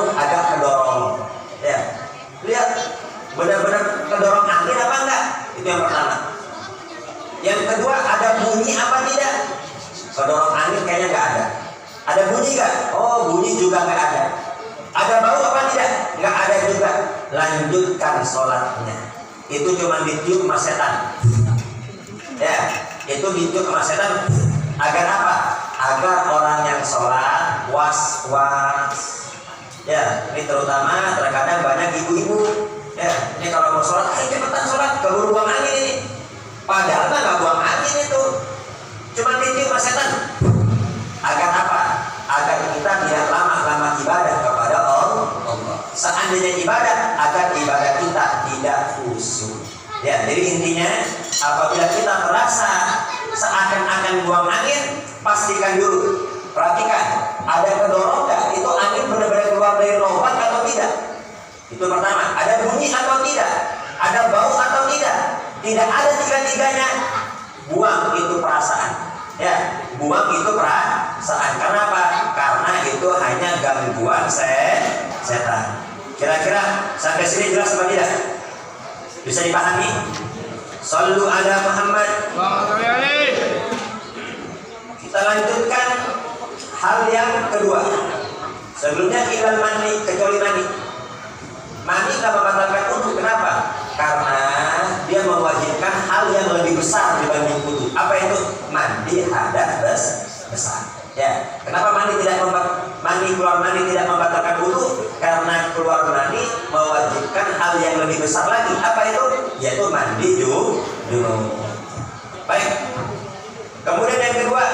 langsung agak kedorong. Ya, lihat benar-benar kedorong angin apa enggak? Itu yang pertama. Yang kedua, ada bunyi apa tidak? Kedorong angin kayaknya nggak ada. Ada bunyi nggak? Oh, bunyi juga nggak ada. Ada bau apa tidak? Nggak ada juga. Lanjutkan sholatnya. Itu cuma ditiup sama setan. Ya, itu ditiup sama setan. Agar apa? Agar orang yang sholat was-was. Ya, ini terutama terkadang banyak ibu-ibu. Ya, ini kalau mau sholat, ayo cepetan sholat, keburu buang angin ini. Padahal mah nggak buang angin itu, cuma ditiup sama setan. Agar apa? Agar kita tidak lama-lama ibadah kepada Allah. Seandainya ibadah, agar ibadah kita tidak khusyuk. Ya, jadi intinya apabila kita merasa seakan-akan buang angin, pastikan dulu, perhatikan, ada kedorong nggak? Itu angin benar-benar keluar dari lubang atau tidak? Itu pertama. Ada bunyi atau tidak? Ada bau atau tidak? Tidak ada tiga-tiganya. Buang itu perasaan. Ya, buang itu perasaan. Karena apa? Karena itu hanya gangguan setan. Kira-kira sampai sini jelas apa tidak? Bisa dipahami? Shallu ala Muhammad. Kita lanjutkan hal yang kedua. Sebelumnya ilal mani, kecuali mani. Mani tak membatalkan wudu. Kenapa? Karena dia mewajibkan hal yang lebih besar dibanding wudu. Apa itu? Mandi hadas besar. Ya, kenapa keluar mani tidak membatalkan wudu? Karena keluar mani mewajibkan hal yang lebih besar lagi. Apa itu? Yaitu mandi junub. Baik. Kemudian yang kedua,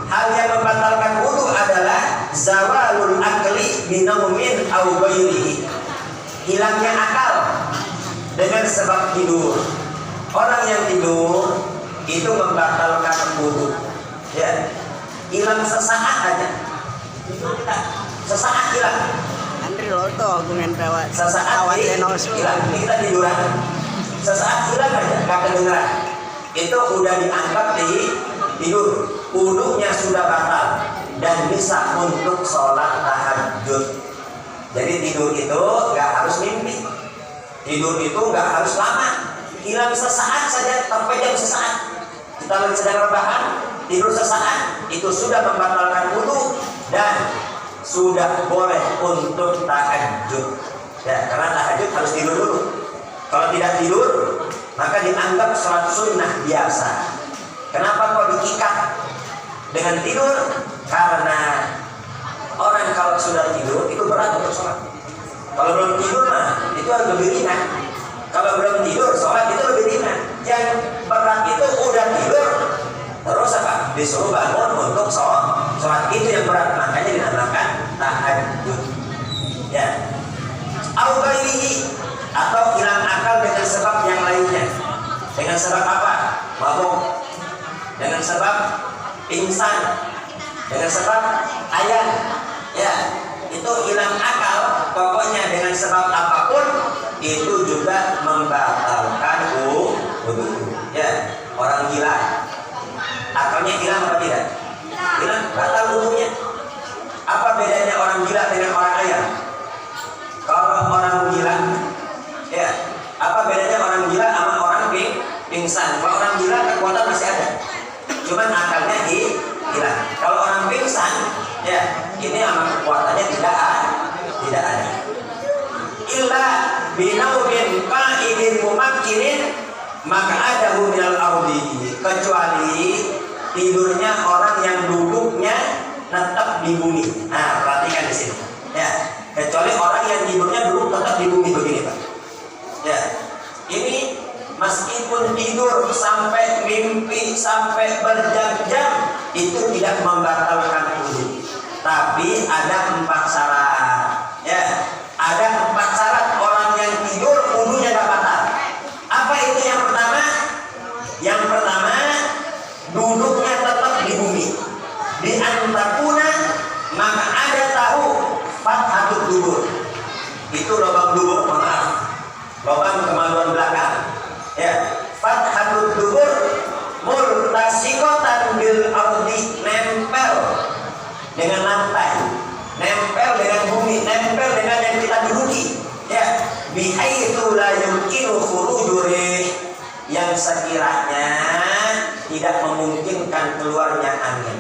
hal yang membatalkan wudu adalah zawalul akli binaumin au ghairihi. Hilangnya akal dengan sebab tidur. Orang yang tidur itu membatalkan wudu. Ya. Hilang sesaat aja. Sesaat hilang. Andri lo tuh gumen perawat. Sesaat hilang. Ini kita tiduran. Sesaat hilang aja, nggak kedengeran. Itu udah dianggap tidur. Wudunya sudah batal dan bisa untuk sholat tahajud. Jadi tidur itu nggak harus mimpi. Tidur itu nggak harus lama. Hilang sesaat saja, terpejam sesaat. Kita lagi sedang rebahan, tidur sesaat, itu sudah membatalkan wudu dan sudah boleh untuk tahajud. Ya, karena tahajud harus tidur dulu. Kalau tidak tidur, maka dianggap sholat sunnah biasa. Kenapa kok diikat dengan tidur? Karena orang kalau sudah tidur itu berat untuk sholat. Kalau belum tidur mah itu harus lebih ringan. Kalau belum tidur sholat itu lebih ringan. Yang berat itu udah tidur, terus apa? Disuruh bangun untuk sholat itu yang berat. Makanya dinamakan tahajud. Ya. Au ghairihi, atau hilang akal dengan sebab yang lainnya. Dengan sebab apa? Mabuk. Dengan sebab pingsan. Dengan sebab ayam. Ya, itu hilang akal. Pokoknya dengan sebab apapun itu juga membatalkan wudu. Ya, orang gila akalnya hilang apa tidak? Hilang, batal wudunya. Apa bedanya orang gila dengan orang ayam? Kalau orang gila, ya, apa bedanya orang gila sama orang pingsan? Kalau orang gila kekuatan masih ada, cuman akalnya hilang. Kalau orang pingsan, ya, ini sama kekuatannya tidak ada. Illa binaumin qa'idin mumakkinin, maka ada minal ardi, kecuali tidurnya orang yang duduknya tetap di bumi. Nah, perhatikan di sini. Ya, kecuali orang yang tidurnya duduk tetap di bumi begini, Pak. Ya, ini meskipun tidur sampai mimpi sampai berjam-jam itu tidak membatalkan wudu. Tapi ada 4 syarat. Ya, ada 4 syarat orang yang tidur wudunya tidak batal. Apa itu yang pertama? Yang pertama, duduknya tetap di bumi. Di antakuna, maka ada tahu fathatul dubur. Itu lubang dubur, maaf, lubang kemaluan belakang. Ya, fathatul dubur multasikotan bil ardi, nempel dengan lantai, nempel dengan bumi. bumi, nempel dengan yang kita duduki. Ya, bihaitsu la yumkinu khuruju rih, yang sekiranya tidak memungkinkan keluarnya angin.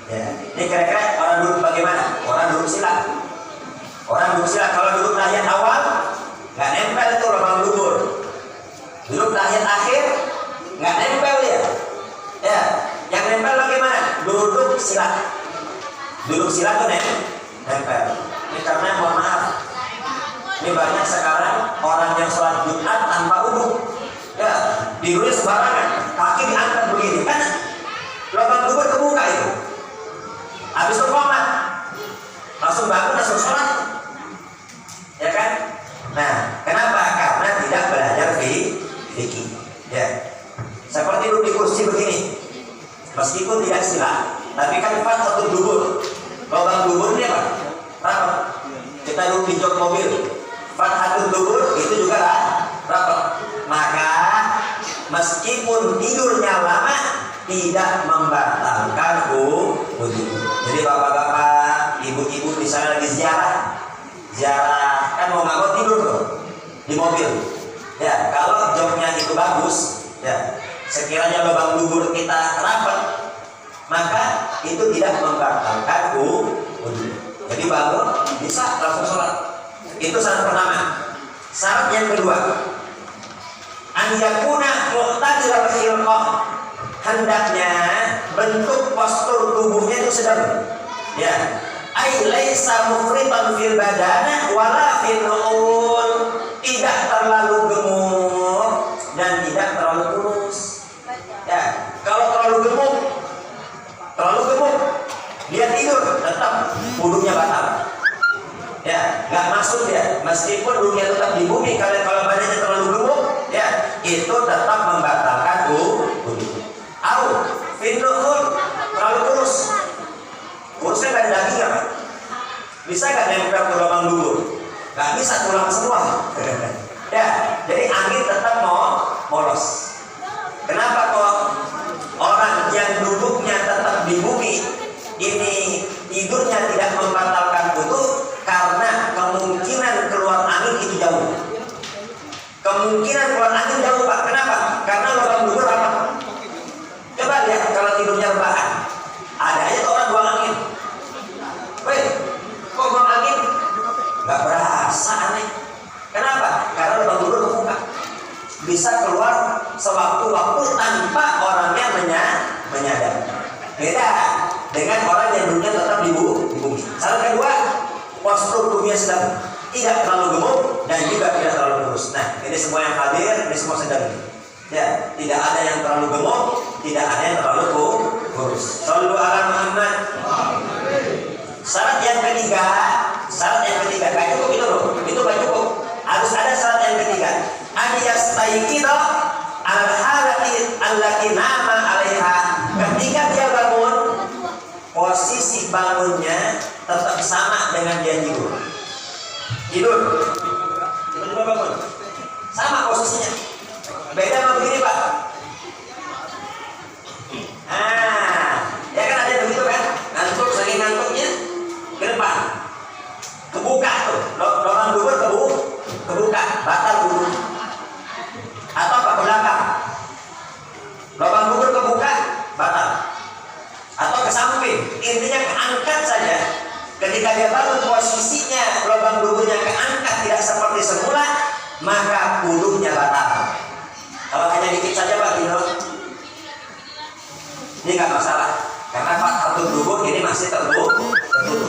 Ya, ini kira-kira orang duduk bagaimana? Orang duduk sila. Orang duduk sila kalau duduk tahiyat awal nggak nempel itu lubang dubur. Duduk tahiyat akhir nggak nempel ya. Ya, yang nempel bagaimana? Duduk sila. Duduk sila tuh nempel. Ini karena mohon maaf. Ini banyak sekarang orang yang sholat Jumat tanpa uduk. Ya, tidurnya sembarangan, kaki diangkat begini kan? Lubang dubur kebuka itu. Habis itu komat, langsung bangun, langsung sholat. Ya kan? Nah, kenapa? Karena tidak belajar fikih. Ya, seperti duduk di kursi begini, meskipun tidak sila, tapi kan fathatul dubur. Lubang dubur ini apa? Rapat. Kita duduk di jok mobil, fathatul dubur itu juga rapat. Maka meskipun tidurnya lama tidak membatalkan wudu. Jadi bapak-bapak, ibu-ibu di sana lagi ziarah kan mau nggak mau tidur tuh di mobil. Ya, kalau joknya itu bagus, ya sekiranya lubang dubur kita rapat, maka itu tidak membatalkan wudu. Jadi bangun bisa langsung sholat. Itu syarat pertama. Syarat yang kedua, an yakuna mu'tadilal khilqah, hendaknya bentuk postur tubuhnya itu sedang. Ya, ai laisa mufritan fil badana wala fil nu'ul, tidak terlalu gemuk dan tidak terlalu kurus. Ya, kalau terlalu gemuk dia tidur tetap wudhunya batal. Ya, nggak masuk ya, meskipun dunia tetap di bumi, kalau badannya terlalu gemuk, ya itu tetap membatalkan wudhu. Au finuhul, terlalu kurus, kurusnya nggak ada dagingnya, Pak. Bisa nggak nempel ke lubang dubur? Nggak bisa, tulang semua. Ya, jadi angin tetap molos. Kenapa kok orang yang duduknya tetap di bumi ini tidurnya tidak membatalkan wudhu? Karena kemungkinan keluar angin itu jauh. Kemungkinan keluar angin jauh, Pak. Kenapa? Karena lubang dubur rapat. Coba lihat kalau tidurnya rebahan, ada aja tuh orang buang angin. Weh, kok buang angin? Gak berasa, aneh. Kenapa? Karena lubang dubur kebuka, bisa keluar sewaktu-waktu tanpa orangnya menyadar. Beda dengan orang yang duduknya tetap di bumi. Syarat kedua, postur tubuhnya sedang, tidak terlalu gemuk dan juga tidak terlalu kurus. Nah, ini semua yang hadir, ini semua sedang. Ya, tidak ada yang terlalu gemuk, tidak ada yang terlalu kurus. Shallu ala Muhammad. Syarat yang ketiga, gak cukup itu loh, itu gak cukup. Harus ada syarat yang ketiga. Adiyastaiqidha al-halati allati nama 'alaiha. Ketika dia bangun, posisi bangunnya tetap sama dengan dia tidur. Tiba-tiba bangun, sama posisinya. Beda sama begini, Pak. Ya kan ada begitu kan? Ngantuk, saking ngantuknya ke depan, kebuka tuh, lubang dubur kebuka, batal wudhu. Atau apa, ke belakang, lubang dubur kebuka, batal. Atau ke samping, intinya keangkat saja. Ketika dia bangun, posisinya lubang duburnya keangkat tidak seperti semula, maka wudhunya batal. Kalau hanya dikit saja, Pak, ini nggak masalah, karena fathatul dubur ini masih tertutup.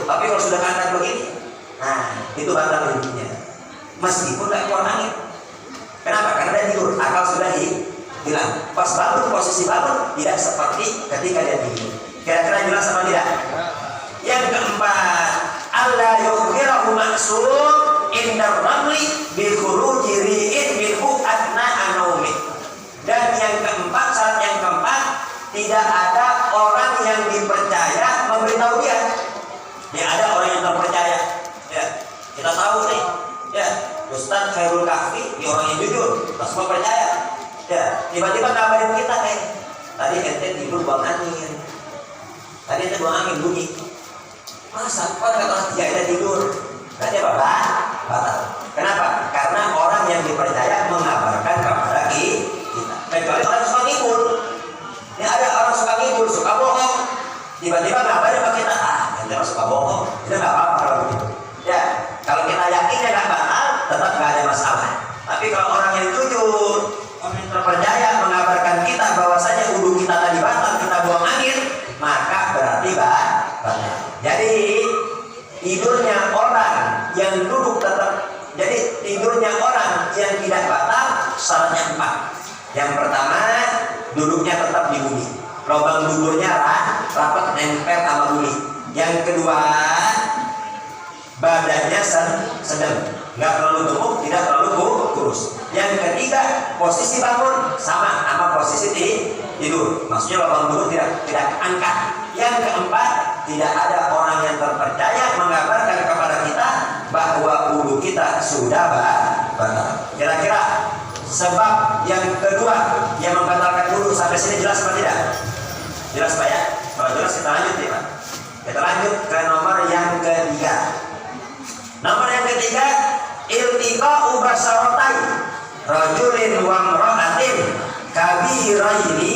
Tapi kalau sudah keangkat begini, nah itu batal wudhunya, meskipun nggak keluar angin. Kenapa? Karena dia tidur, akal sudah hilang. Pas bangun, posisi bangun tidak seperti ketika dia tidur. Kira-kira jelas apa tidak? Yang keempat, alla yukhbirahu maksum indar ramli bi khuruji ri'in minhu adna anaumi. Dan yang keempat, syarat yang keempat, tidak ada orang yang dipercaya memberitahu dia. Ya, ada orang yang terpercaya. Ya, kita tahu nih. Ya, Ustaz Khairul Kahfi, dia orang yang jujur, kita semua percaya. Ya, tiba-tiba kabarin kita, tadi ente tidur buang angin. Tadi ente buang angin bunyi. Masa? Kok kata dia ada tidur? Berarti apa? Batal. Kenapa? Karena orang yang dipercaya mengabarkan kepada kita. Kecuali orang suka ngibul. Ini ada orang suka ngibul, suka bohong. Tiba-tiba ngabarin sama kita, ente suka bohong. Itu nggak apa-apa kalau begitu. Ya, kalau kita yakin dia nggak batal, tetap nggak ada masalah. Tapi kalau orang yang jujur, orang yang terpercaya mengabarkan kita bahwasanya wudhu kita tadi batal, kita buang angin, maka berarti batal. Jadi tidurnya orang yang duduk tetap, jadi tidurnya orang yang tidak batal syaratnya 4. Yang pertama, duduknya tetap di bumi, lubang duduknya rapat nempel sama bumi. Yang kedua, badannya sedang, nggak terlalu gemuk, tidak terlalu kurus. Yang ketiga, posisi bangun sama posisi tidur, maksudnya lubang duduk tidak angkat. Yang keempat, tidak ada orang yang terpercaya mengabarkan kepada kita bahwa wudhu kita sudah batal. Kira-kira sebab yang kedua yang membatalkan wudhu sampai sini jelas apa tidak? Jelas Pak ya? Kalau jelas kita lanjut ya Pak. Kita lanjut ke nomor yang ketiga. Nomor yang ketiga, iltiqa'u basaratai rajulin wa imra'atin kabiraini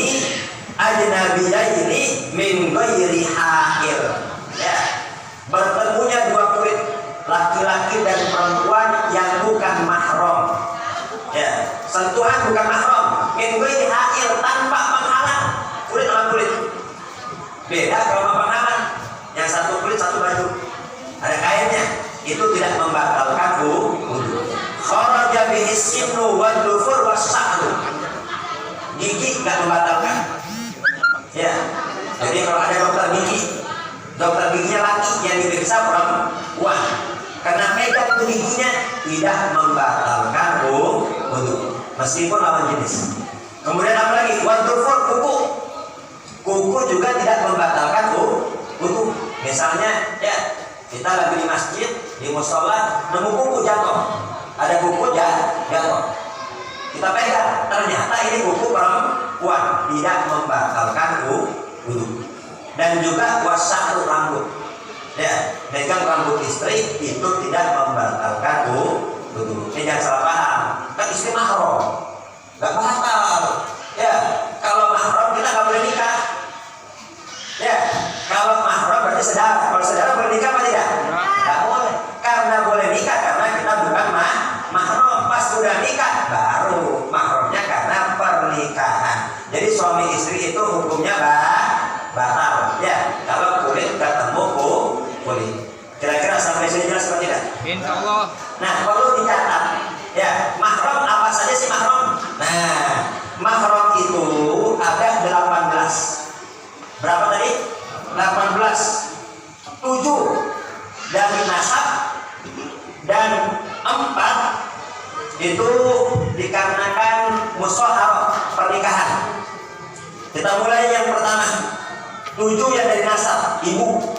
ajnabiyaini min ghairi ha'il. Ya. Bertemunya dua kulit, laki-laki dan perempuan yang bukan mahram. Ya, sentuhan bukan mahram. Min ghairi ha'il, tanpa penghalang. Kulit sama kulit. Beda kalau sama penghalang. Yang satu kulit satu baju. Ada kainnya. Itu tidak membatalkan wudhu. Kharaja bihi sinnu wad dufur was-sa'ru. Gigi enggak membatalkan. Ya. Jadi kalau ada dokter giginya laki yang diperiksa perempuan, karena pegang giginya tidak membatalkan wudhu, meskipun lawan jenis. Kemudian apa lagi? Wad dufur, kuku juga tidak membatalkan wudhu. Misalnya ya, kita lagi di masjid, di musola, nemu kuku jatuh. Ada kuku jatuh. Kita pegang, ternyata ini kuku perempuan, tidak membatalkan wudhu. Dan juga wasahru rambut. Ya, pegang rambut istri itu tidak membatalkan wudhu. Ini jangan salah paham. Kan istri mahram, nggak batal. Ya, kalau mahram kita nggak boleh nikah. Ya, kalau mahram berarti saudara. Kalau saudara boleh nikah apa tidak? Nggak boleh. Karena boleh nikah karena kita bukan mahram. Pas sudah nikah baru mahramnya karena pernikahan. Jadi suami istri itu hukumnya batal. Ya, kalau kulit ketemu kulit. Kira-kira sampai sini jelas atau tidak? Insyaallah. Nah, perlu dicatat. Ya, mahram apa saja sih mahram? Nah, mahram itu ada 18. Berapa tadi? 18. 7 dari nasab dan 4 itu dikarenakan musyawarah pernikahan. Kita mulai yang pertama. 7 yang dari nasab, ibu.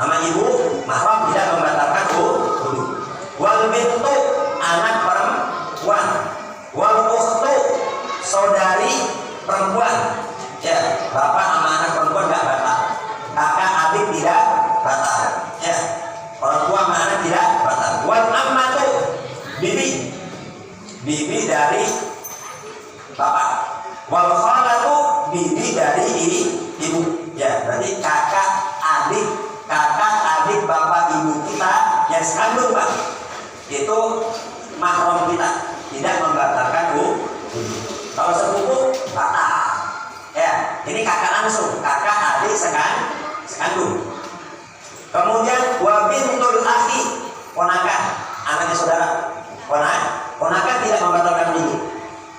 Nama ibu mahram tidak membatalkan wudhu. Wal bintu, anak perempuan. Wal ukhtu, saudari perempuan. Ya, bapak sama anak perempuan tidak batal. Kakak adik tidak batal. Ya, orang tua sama anak tidak batal. Wal ammatu, bibi dari bapak. Wal khalatu, bibi dari ibu. Ya, berarti kakak adik bapak ibu kita yang sekandung Pak, itu mahram kita, tidak membatalkan wudhu. Kalau sepupu batal. Ya, ini kakak langsung, kakak adik sekandung. Kemudian wabintul akhi, ponakan, anaknya saudara. Ponakan tidak membatalkan wudhu.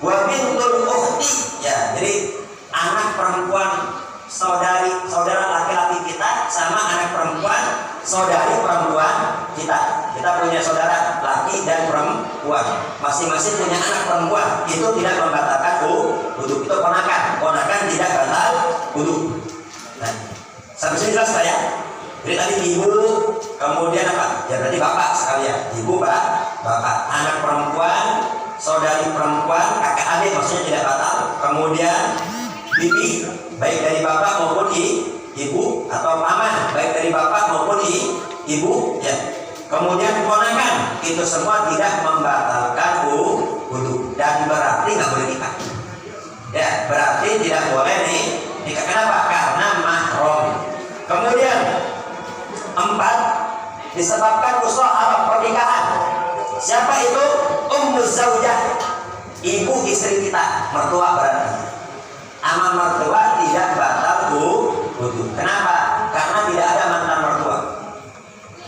Wabintul ukhti, ya, jadi anak perempuan saudara laki-laki kita sama anak perempuan saudari perempuan kita. Kita punya saudara laki dan perempuan, masing-masing punya anak perempuan, itu tidak membatalkan wudhu. Itu ponakan tidak batal wudhu. Nah, sampai sini jelas ya? Jadi tadi ibu, kemudian apa? Ya berarti bapak sekalian. Ibu, bapak, anak perempuan, saudari perempuan, kakak adik maksudnya tidak batal. Kemudian bibi, baik dari bapak maupun ibu, atau paman, baik dari bapak maupun ibu, ya. kemudian ponakan, itu semua tidak membatalkan wudu dan berarti nggak boleh nikah. Ya, berarti tidak boleh nih nikah. Kenapa? Karena mahram. Kemudian 4, disebabkan usul haram pernikahan. Siapa itu? Ummu zaujah, ibu istri kita, mertua berarti. Ama mertua tidak batal wudu. Kenapa? Karena tidak ada mantan mertua.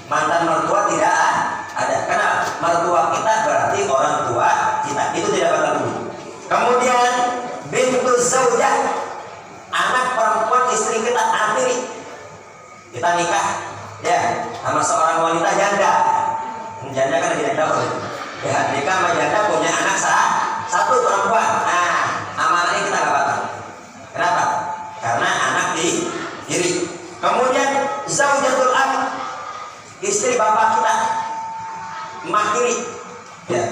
Mantan mertua tidak ada. Kenapa? Mertua kita berarti orang tua kita. Itu tidak batal wudu. Kemudian bintu zaujah, anak perempuan istri kita, anak tiri. Kita nikah ya sama seorang wanita janda. Janda kan tidak tahu. Ya, nikah sama janda punya anak satu perempuan. Nah, amanahnya kita nggak batal. Kenapa? Karena anak di diri. Kemudian zaujatul ab, istri bapak kita, emak tiri. Ya,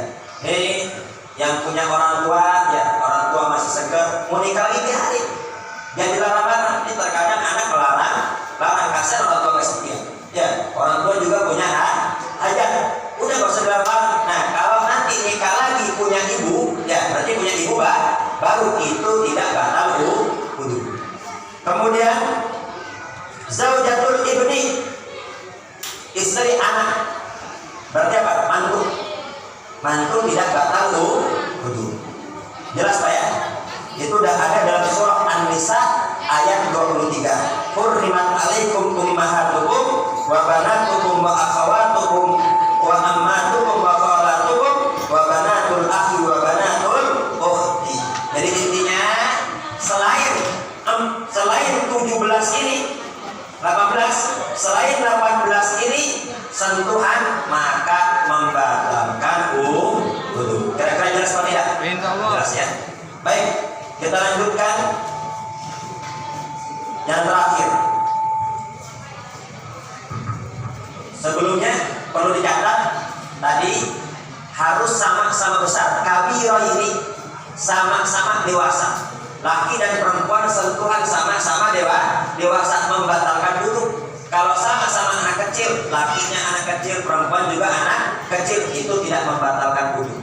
ini yang punya orang tua, ya orang tua masih segar, mau nikah lagi di hari. Yang dilarang-larang, ini terkadang anak larang kasar orang tua kesepian. Ya, orang tua juga punya hajat. Udah gak usah dilarang. Nah, kalau nanti nikah lagi punya ibu, ya berarti punya ibu baru itu tidak batal wudu. Kemudian zaujatul ibni, istri anak, berarti apa? Mantu tidak batal wudu. Jelas Pak ya? Itu udah ada dalam surah An-Nisa ayat 23. Hurrimat alaikum ummahatukum wa banatukum wa akhawatukum wa ammatukum wa khalatukum wa banatul akhi wa banatul ukhti. Jadi intinya selain 17 ini 18, selain 18 ini sentuhan maka membatalkan wudu. Kira-kira jelas apa tidak? Jelas ya. Baik, kita lanjutkan yang terakhir. Sebelumnya perlu dicatat tadi harus sama-sama besar. Kabirah ini sama-sama dewasa. Laki dan perempuan sentuhan sama-sama dewasa membatalkan wudu. Kalau sama-sama anak kecil, lakinya anak kecil, perempuan juga anak kecil, itu tidak membatalkan wudu.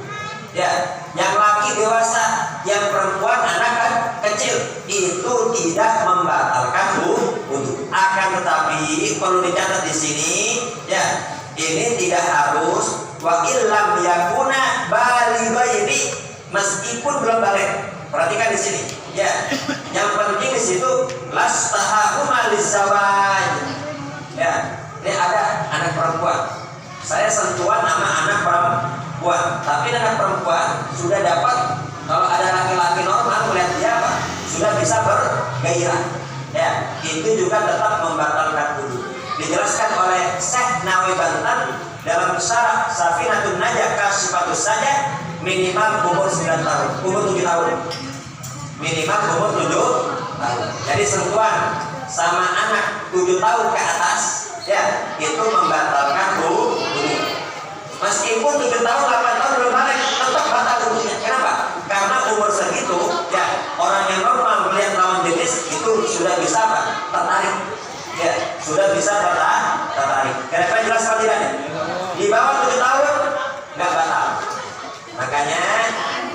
Ya, yang laki dewasa, yang perempuan anak kecil, itu tidak membatalkan wudu. Akan tetapi perlu dicatat di sini, ya, ini tidak harus wa illam yakuna balighaini, meskipun belum balik. Perhatikan di sini, ya. Yang penting di situ lastahuma lizawaj. Ya, ini ada anak perempuan. Saya sentuhan sama anak perempuan, tapi anak perempuan sudah dapat. Kalau ada laki-laki normal melihat dia apa? Sudah bisa bergairah. Ya, itu juga tetap membatalkan wudu. Dijelaskan oleh Syekh Nawawi Banten dalam syarah Safinatun Najah Kasyifatus Sajah, minimal umur 9 tahun, umur 7 tahun. Minimal umur 7 tahun. Jadi sentuhan sama anak 7 tahun ke atas, ya, itu membatalkan wudu. Meskipun 7 tahun, 8 tahun belum balik, tetap batal wudunya. Kenapa? Karena umur segitu, ya, orang yang normal melihat lawan jenis itu sudah bisa tertarik. Ya, sudah bisa tertarik. Kira-kira jelas apa tidak? Di bawah 7 tahun nggak batal. Makanya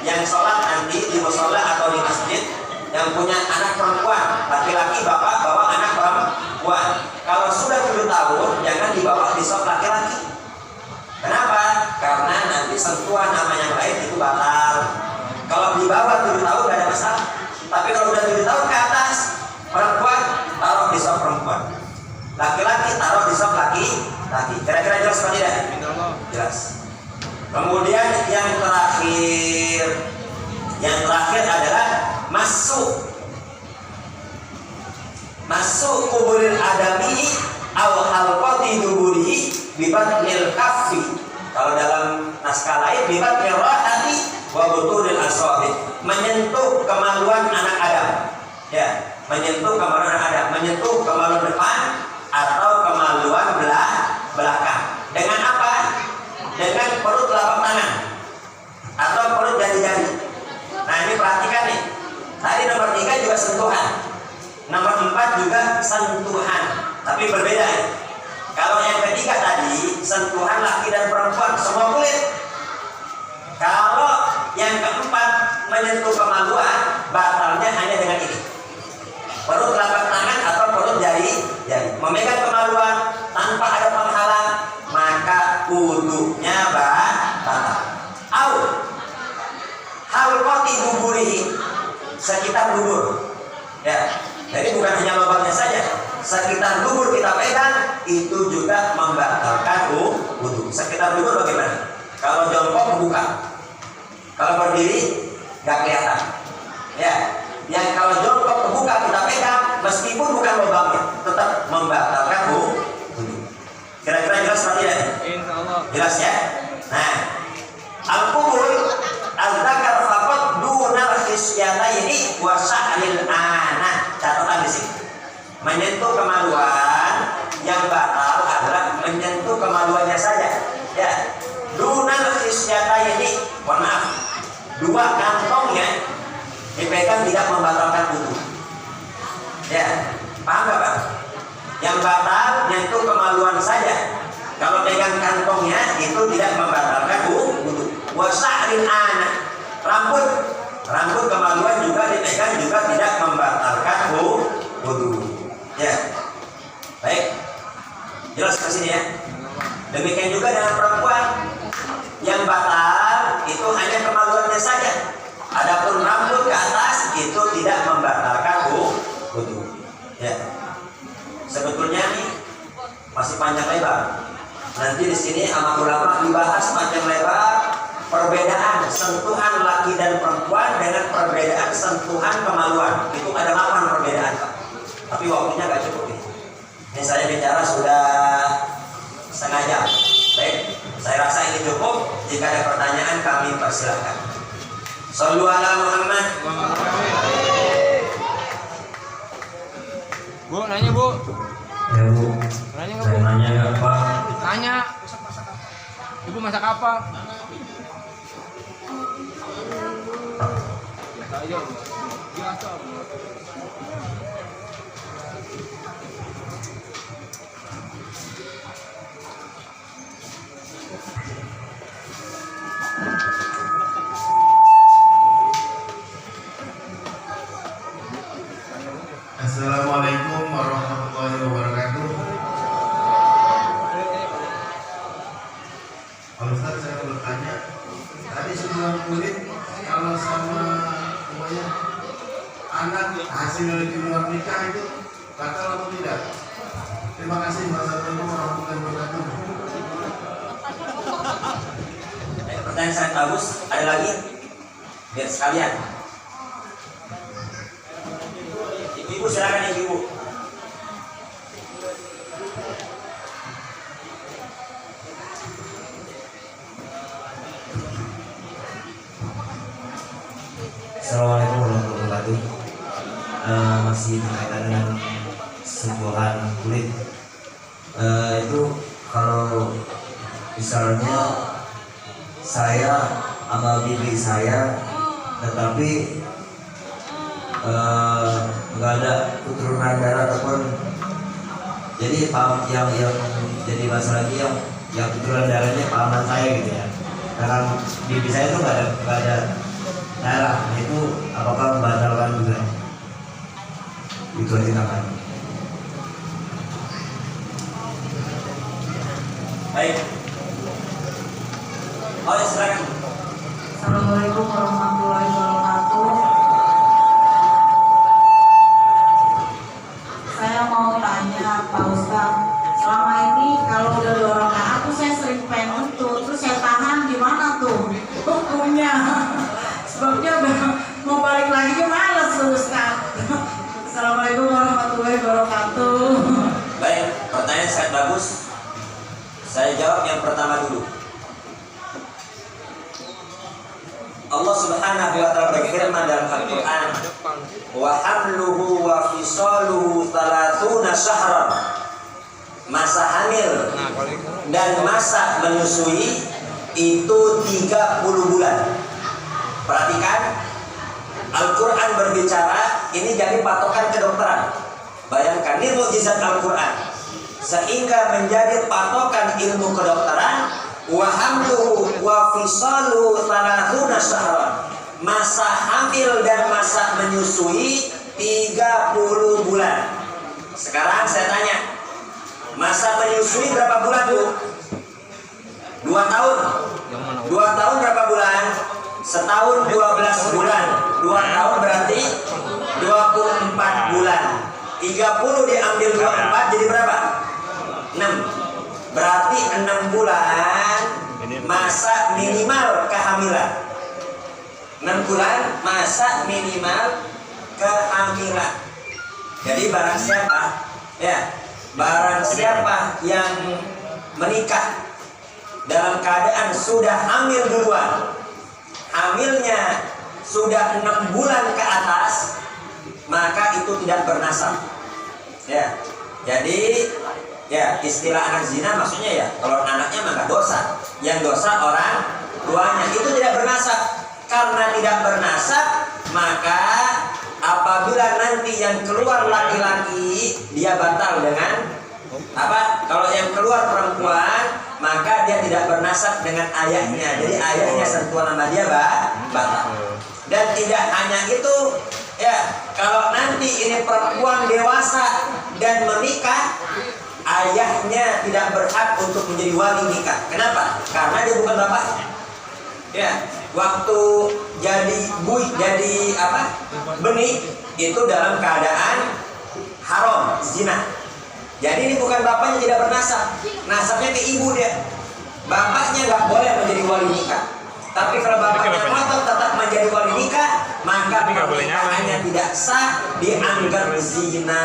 yang sholat nanti di musola atau di masjid yang punya anak perempuan, laki-laki bapak bawa anak perempuan. Kalau sudah 7 tahun jangan dibawa di sholat laki-laki. Kenapa? Karena nanti sentuhan sama yang lain itu batal. Kalau di bawah 7 tahun nggak ada masalah. Tapi kalau udah 7 tahun ke atas, perempuan taruh di sholat perempuan, laki-laki taruh di sholat laki-laki. Kira-kira jelas apa tidak? Jelas. Kemudian yang terakhir adalah masuk kuburil adami aw halqati duburihi bibatnil kaffi. Kalau dalam naskah lain bibatnil rahati wa butunil asabi, menyentuh kemaluan anak Adam. Ya, menyentuh kemaluan anak Adam, menyentuh kemaluan depan atau kemaluan belakang. Dengan apa? Dengan perut telapak tangan atau perut jari-jari. Nah, ini perhatikan nih. Tadi nomor 3 juga sentuhan, nomor 4 juga sentuhan, tapi berbeda ya. Kalau yang ketiga tadi terjadi sentuhan laki dan perempuan semua kulit. Kalau yang keempat menyentuh kemaluan, batalnya hanya dengan ini, perut telapak tangan atau perut jari. Memegang kemaluan tanpa ada penghalang, maka wudunya batal. Halqati duburihi, sekitar dubur. Ya, jadi bukan hanya lubangnya saja, sekitar dubur kita pegang itu juga membatalkan wudu. Sekitar dubur bagaimana? Kalau jongkok buka, kalau berdiri nggak kelihatan. Ya, yang kalau jongkok terbuka kita pegang, meskipun bukan lubangnya, tetap membatalkan wudu. Kira-kira jelas seperti ini? Insyaallah. Jelas ya. Nah, al-qubul al-dzakar faqat dunal khisyataini wa sa'lil ana. Catatan di sini. Menyentuh kemaluan yang batal adalah menyentuh kemaluannya saja. Ya. Dunal khisyataini, mohon maaf, dua kantongnya dipegang tidak membatalkan wudu. Ya, paham nggak Pak? Yang batal menyentuh kemaluan saja. Kalau pegang kantongnya itu tidak membatalkan wudu. Wasa'rin anak, rambut kemaluan juga dipegang juga tidak membatalkan wudu. Ya, baik, jelas ke sini ya. Demikian juga dengan perempuan, yang batal itu hanya kemaluannya saja. Adapun rambut ke atas itu tidak membatalkan wudu. Ya, sebetulnya nih masih panjang lebar. Nanti di sini sama ulama dibahas panjang lebar perbedaan sentuhan laki dan perempuan dengan perbedaan sentuhan kemaluan. Itu ada 8 perbedaan Pak. Tapi waktunya gak cukup nih. Ini saya bicara sudah setengah jam. Baik, saya rasa ini cukup. Jika ada pertanyaan kami persilahkan. Shallu ala Muhammad. Bu, nanya Bu. Ya Bu. Nanya nggak Bu? Nanya nggak Pak? Nanya. Ibu masak apa? Masak aja. Biasa. Assalamualaikum warahmatullahi wabarakatuh. Pak Ustaz, saya mau bertanya, tadi sebelum kulit kalau sama semuanya anak hasil dari luar nikah itu batal atau tidak? Terima kasih. Wassalamualaikum warahmatullahi wabarakatuh. Pertanyaan sangat bagus. Ada lagi? Biar sekalian. Ibu silakan ibu. Assalamualaikum warahmatullahi wabarakatuh. Masih berkaitan dengan sentuhan kulit. Itu kalau misalnya saya sama bibi saya, tetapi nggak ada keturunan darah ataupun jadi yang jadi masalah lagi yang keturunan darahnya paman saya gitu ya. Karena bibi saya itu nggak ada darah, itu apakah membatalkan juga? Itu aja kan. Baik. Oh ya silakan. Assalamualaikum warahmatullahi wabarakatuh. Saya mau tanya Pak Ustadz, selama ini kalau udah dorong aku saya sering pengen untuk terus saya tahan gimana tuh hukumnya? Sebabnya udah mau balik lagi ke males tuh Ustadz. Assalamualaikum warahmatullahi wabarakatuh. Baik, pertanyaan sangat bagus. Saya jawab yang pertama dulu. Allah Subhanahu wa taala berfirman dalam Al-Qur'an, "Wa hamluhu wa fisaluhu 30 syahran." Masa hamil dan masa menyusui itu 30 bulan. Perhatikan, Al-Quran berbicara, ini jadi patokan kedokteran. Bayangkan, ini mukjizat Al-Quran. Sehingga menjadi patokan ilmu kedokteran, wa hamluhu wa fisaluhu 30 syahran. Masa hamil dan masa menyusui 30 bulan. Sekarang saya tanya, masa menyusui berapa bulan, Bu? 2 tahun. 2 tahun berapa bulan? Setahun 12 bulan. 2 tahun berarti 24 bulan. 30 diambil 24 jadi berapa? 6. Berarti 6 bulan masa minimal kehamilan. 6 bulan masa minimal kehamilan. Jadi barang siapa, ya, barang siapa yang menikah dalam keadaan sudah hamil duluan, hamilnya sudah 6 bulan ke atas, maka itu tidak bernasab. Ya, jadi ya istilah anak zina maksudnya ya kalau anaknya mah nggak dosa, yang dosa orang tuanya, itu tidak bernasab. Karena tidak bernasab, maka apabila nanti yang keluar laki-laki, dia batal dengan apa? Kalau yang keluar perempuan, maka dia tidak bernasab dengan ayahnya. Jadi ayahnya sentuhan nama dia batal. Dan tidak hanya itu, ya, kalau nanti ini perempuan dewasa dan menikah, ayahnya tidak berhak untuk menjadi wali nikah. Kenapa? Karena dia bukan bapaknya. Ya, waktu jadi benih itu dalam keadaan haram, zina. Jadi ini bukan bapaknya, tidak bernasab, nasabnya ke ibu dia. Bapaknya nggak boleh menjadi wali nikah. Tapi kalau bapaknya ngotot tetap menjadi wali nikah, maka pernikahannya tidak sah, dianggap zina.